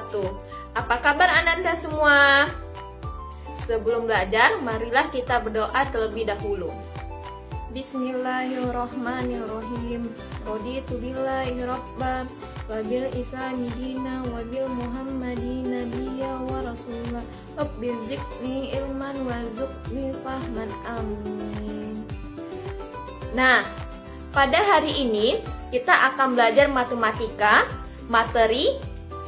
wabarakatuh. Apa kabar Ananda semua? Sebelum belajar, marilah kita berdoa terlebih dahulu. Bismillahirrahmanirrahim. Raditu billahi rabban wa bil islami dina wa bil muhammadin nabiyya wa rasulah. Rabbi zidni ilman warzuqni fahman. Amin. Nah, pada hari ini kita akan belajar matematika, materi,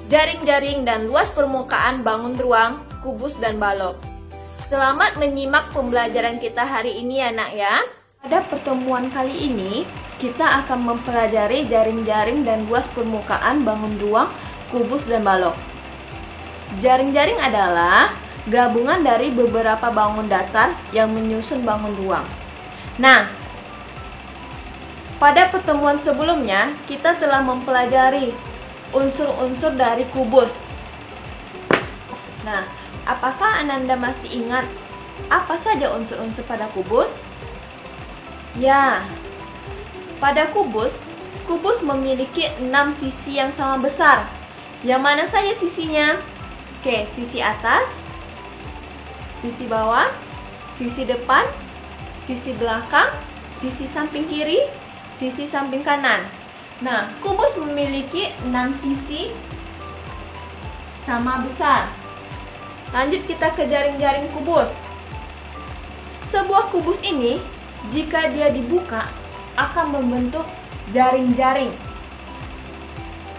jaring-jaring dan luas permukaan bangun ruang, kubus dan balok. Selamat menyimak pembelajaran kita hari ini ya nak ya. Pada pertemuan kali ini, kita akan mempelajari jaring-jaring dan luas permukaan bangun ruang, kubus dan balok. Jaring-jaring adalah gabungan dari beberapa bangun datar yang menyusun bangun ruang. Nah, pada pertemuan sebelumnya, kita telah mempelajari unsur-unsur dari kubus. Nah, apakah Ananda masih ingat apa saja unsur-unsur pada kubus? Ya, pada kubus memiliki 6 sisi yang sama besar. Yang mana saja sisinya? Oke, sisi atas, sisi bawah, sisi depan, sisi belakang, sisi samping kiri, sisi samping kanan. Nah, kubus memiliki 6 sisi sama besar. Lanjut kita ke jaring-jaring kubus. Sebuah kubus ini, jika dia dibuka, akan membentuk jaring-jaring.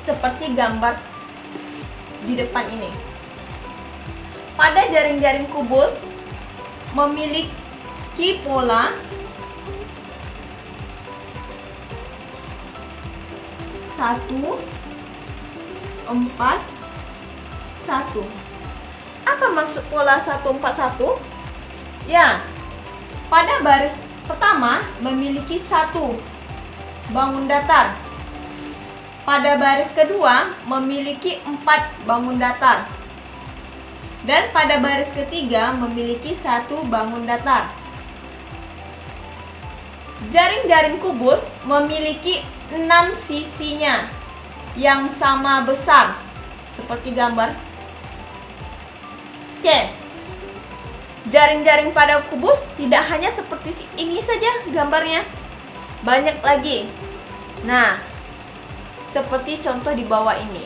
Seperti gambar di depan ini. Pada jaring-jaring kubus, memiliki pola 1, 4, 1. Apa maksud pola 1, 4, 1? Ya, pada baris pertama memiliki 1 bangun datar. Pada baris kedua memiliki 4 bangun datar. Dan pada baris ketiga memiliki 1 bangun datar. Jaring-jaring kubus memiliki 6 sisinya yang sama besar seperti gambar. Oke, jaring-jaring pada kubus tidak hanya seperti ini saja gambarnya, banyak lagi. Nah, seperti contoh di bawah ini.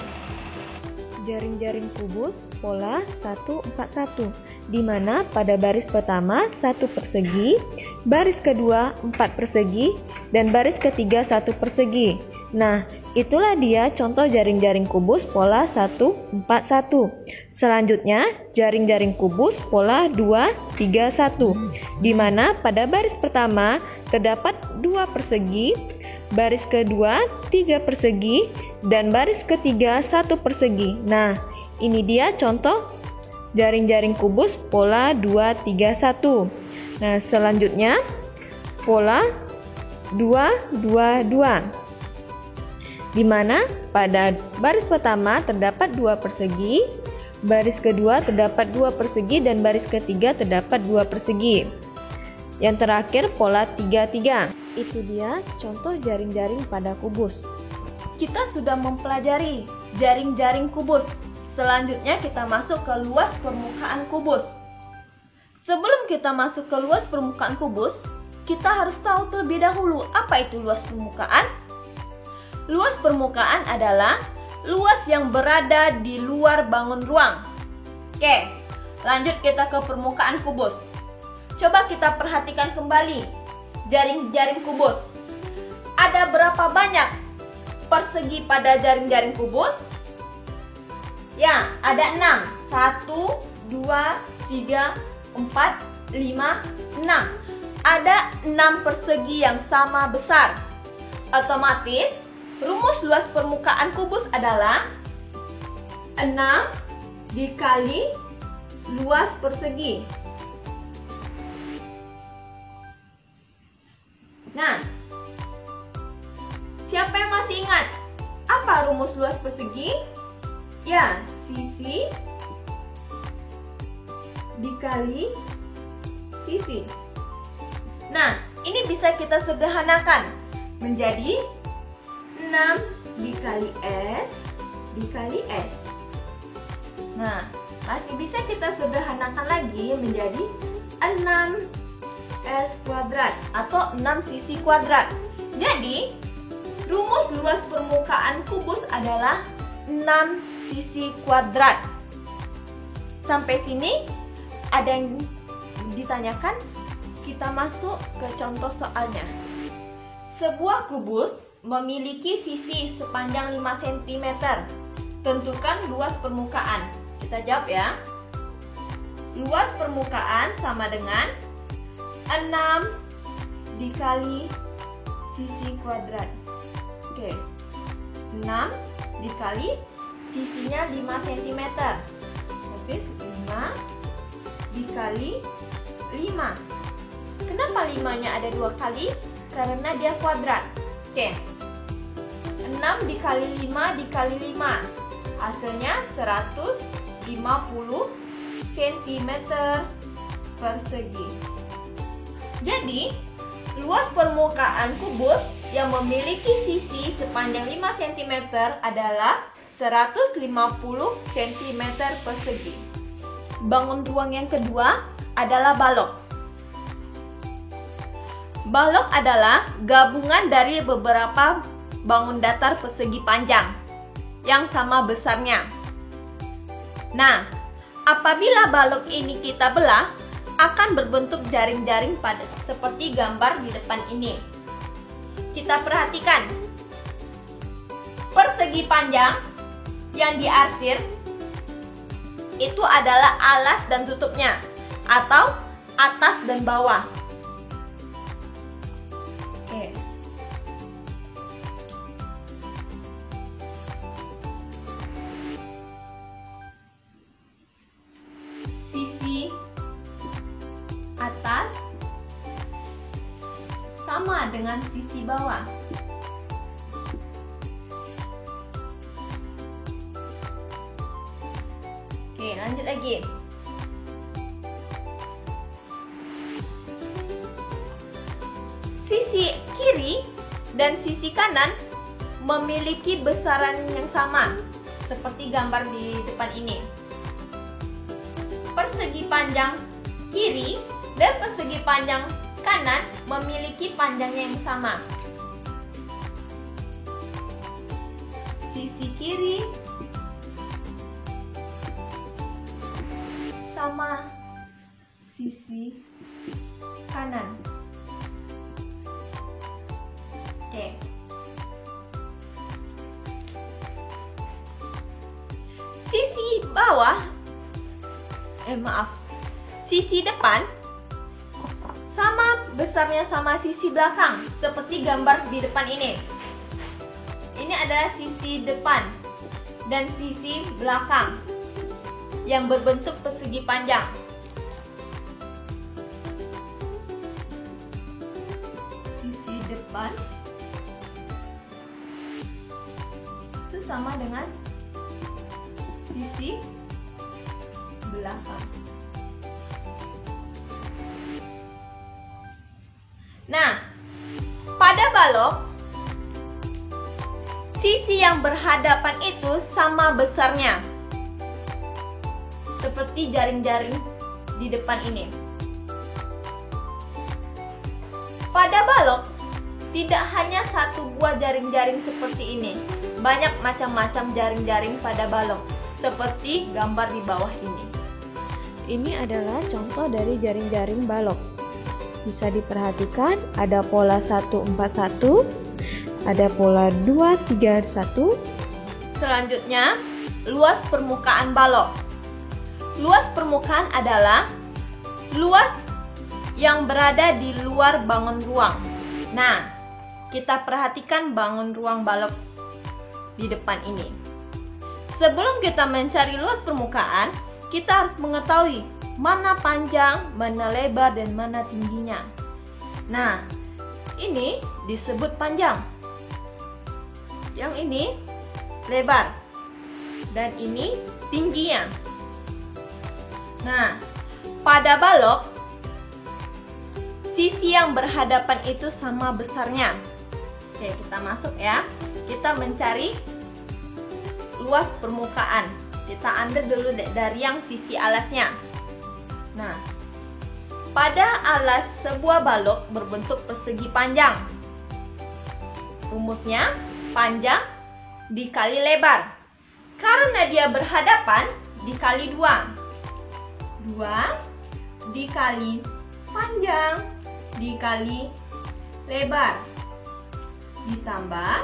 Jaring-jaring kubus pola 141, di mana pada baris pertama 1 persegi, baris kedua 4 persegi, dan baris ketiga 1 persegi. Nah, itulah dia contoh jaring-jaring kubus pola 141. Selanjutnya, jaring-jaring kubus pola 231, di mana pada baris pertama terdapat 2 persegi, baris kedua 3 persegi, dan baris ketiga 1 persegi. Nah, ini dia contoh jaring-jaring kubus pola 231. Nah, selanjutnya pola 222, di mana pada baris pertama terdapat 2 persegi, baris kedua terdapat 2 persegi, dan baris ketiga terdapat 2 persegi. Yang terakhir pola 33. Itu dia contoh jaring-jaring pada kubus. Kita sudah mempelajari jaring-jaring kubus. Selanjutnya kita masuk ke luas permukaan kubus. Sebelum kita masuk ke luas permukaan kubus, kita harus tahu terlebih dahulu apa itu luas permukaan. Luas permukaan adalah luas yang berada di luar bangun ruang. Oke, lanjut kita ke permukaan kubus. Coba kita perhatikan kembali jaring-jaring kubus. Ada berapa banyak persegi pada jaring-jaring kubus? Ya, ada 6. 1, 2, 3, 4, 5, 6. Ada 6 persegi yang sama besar. Otomatis, rumus luas permukaan kubus adalah 6 dikali luas persegi. Nah, siapa yang masih ingat apa rumus luas persegi? Ya, sisi dikali sisi. Nah, ini bisa kita sederhanakan menjadi 6 dikali S dikali S. Nah, masih bisa kita sederhanakan lagi menjadi 6S kuadrat atau 6 sisi kuadrat. Jadi, rumus luas permukaan kubus adalah 6 sisi kuadrat. Sampai sini ada yang ditanyakan? Kita masuk ke contoh soalnya. Sebuah kubus memiliki sisi sepanjang 5 cm. Tentukan luas permukaan. Kita jawab ya. Luas permukaan sama dengan 6 dikali sisi kuadrat. Oke. 6 dikali sisinya 5 cm. Berarti 5 dikali 5. Kenapa 5-nya ada 2 kali? Karena dia kuadrat. Oke. 6 dikali 5 dikali 5. Hasilnya 150 cm persegi. Jadi, luas permukaan kubus yang memiliki sisi sepanjang 5 cm adalah 150 cm persegi. Bangun ruang yang kedua adalah balok. Balok adalah gabungan dari beberapa bangun datar persegi panjang yang sama besarnya. Nah, apabila balok ini kita belah, akan berbentuk jaring-jaring padat seperti gambar di depan ini. Kita perhatikan, persegi panjang yang diarsir itu adalah alas dan tutupnya, atau atas dan bawah. Oke. Sisi atas sama dengan sisi bawah. Oke, lanjut lagi. Sisi kiri dan sisi kanan memiliki besaran yang sama, seperti gambar di depan ini. Persegi panjang kiri dan persegi panjang kanan memiliki panjangnya yang sama. Sisi kiri sama sisi kanan. Oke. Sisi bawah, sisi depan sama besarnya sama sisi belakang, seperti gambar di depan ini. Ini adalah sisi depan dan sisi belakang yang berbentuk persegi panjang. Sisi depan itu sama dengan sisi belakang. Nah, pada balok, sisi yang berhadapan itu sama besarnya, seperti jaring-jaring di depan ini. Pada balok, tidak hanya satu buah jaring-jaring seperti ini. Banyak macam-macam jaring-jaring pada balok, seperti gambar di bawah ini. Ini adalah contoh dari jaring-jaring balok. Bisa diperhatikan ada pola 141, ada pola 231. Selanjutnya, luas permukaan balok. Luas permukaan adalah luas yang berada di luar bangun ruang. Nah, kita perhatikan bangun ruang balok di depan ini. Sebelum kita mencari luas permukaan, kita harus mengetahui mana panjang, mana lebar, dan mana tingginya. Nah, ini disebut panjang. Yang ini lebar. Dan ini tingginya. Nah, pada balok, sisi yang berhadapan itu sama besarnya. Oke, kita masuk ya. Kita mencari luas permukaan. Kita ambil dulu dari yang sisi alasnya. Nah, pada alas sebuah balok berbentuk persegi panjang. Rumusnya panjang dikali lebar. Karena dia berhadapan, dikali 2. 2 dikali panjang dikali lebar. Ditambah,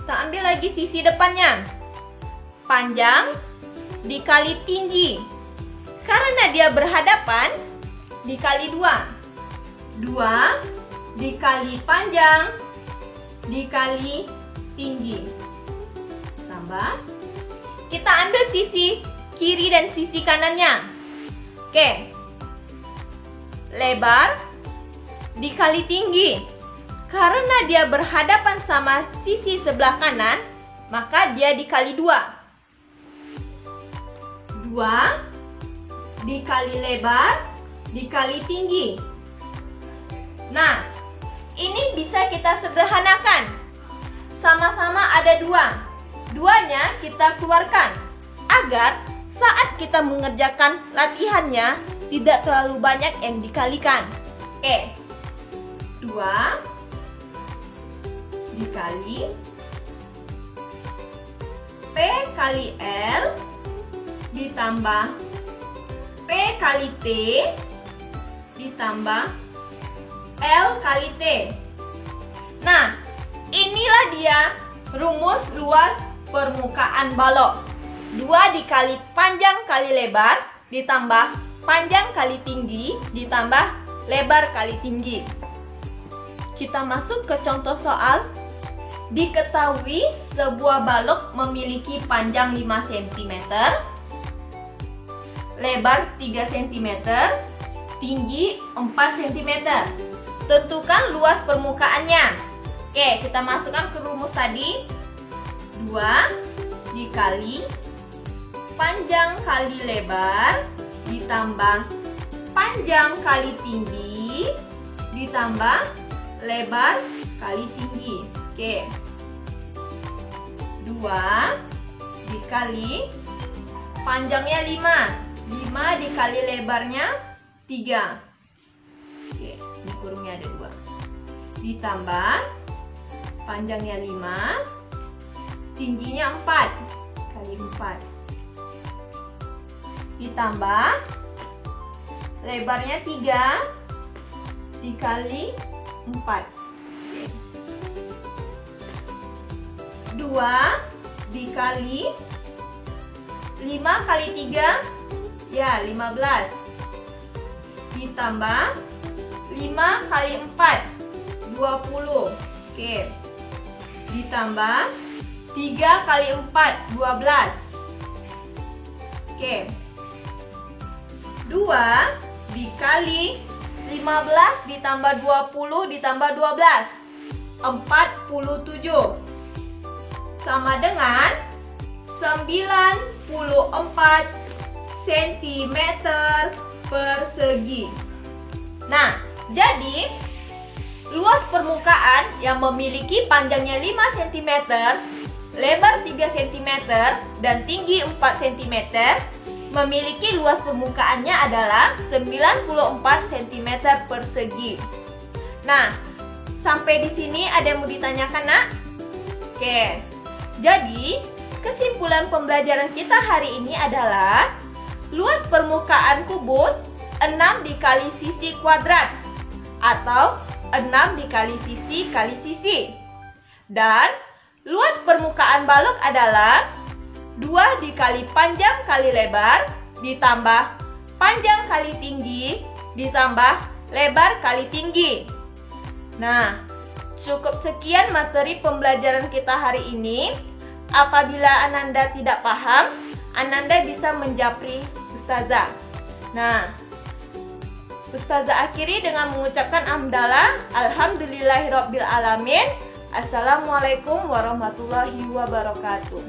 kita ambil lagi sisi depannya. Panjang dikali tinggi. Karena dia berhadapan, dikali 2. 2 dikali panjang dikali tinggi. Tambah, kita ambil sisi kiri dan sisi kanannya. Oke, lebar dikali tinggi. Karena dia berhadapan sama sisi sebelah kanan, maka dia dikali 2. 2 dikali lebar dikali tinggi. Nah, ini bisa kita sederhanakan. Sama-sama ada 2. 2-nya kita keluarkan agar saat kita mengerjakan latihannya tidak terlalu banyak yang dikalikan. Oke, 2 dikali P kali L ditambah P kali T ditambah L kali T. Nah, inilah dia rumus luas permukaan balok. 2 dikali panjang kali lebar ditambah panjang kali tinggi ditambah lebar kali tinggi. Kita masuk ke contoh soal. Diketahui sebuah balok memiliki panjang 5 cm, lebar 3 cm, tinggi 4 cm. Tentukan luas permukaannya. Oke, kita masukkan ke rumus tadi. 2 dikali panjang kali lebar ditambah panjang kali tinggi ditambah lebar kali tinggi. Oke, 2 dikali panjangnya 5 dikali lebarnya 3. Oke, di kurungnya ada 2. Ditambah panjangnya 5, tingginya 4 kali 4. Ditambah lebarnya 3 dikali 4. 2 dikali 5 kali 3, ya 15. Ditambah 5 kali 4, 20. Oke. Ditambah 3 kali 4, 12. Oke. 2 dikali 15 ditambah 20 ditambah 12, 47. Sama dengan 94 cm persegi. Nah, jadi luas permukaan yang memiliki panjangnya 5 cm, lebar 3 cm, dan tinggi 4 cm memiliki luas permukaannya adalah 94 cm persegi. Nah, sampai di sini ada yang mau ditanyakan, Nak? Oke. Jadi, kesimpulan pembelajaran kita hari ini adalah luas permukaan kubus 6 dikali sisi kuadrat atau 6 dikali sisi kali sisi. Dan luas permukaan balok adalah 2 dikali panjang kali lebar ditambah panjang kali tinggi ditambah lebar kali tinggi. Nah, cukup sekian materi pembelajaran kita hari ini. Apabila Ananda tidak paham, Ananda bisa menjapri Ustazah. Nah, Ustazah akhiri dengan mengucapkan hamdalah. Alhamdulillahirabbil alamin. Assalamualaikum warahmatullahi wabarakatuh.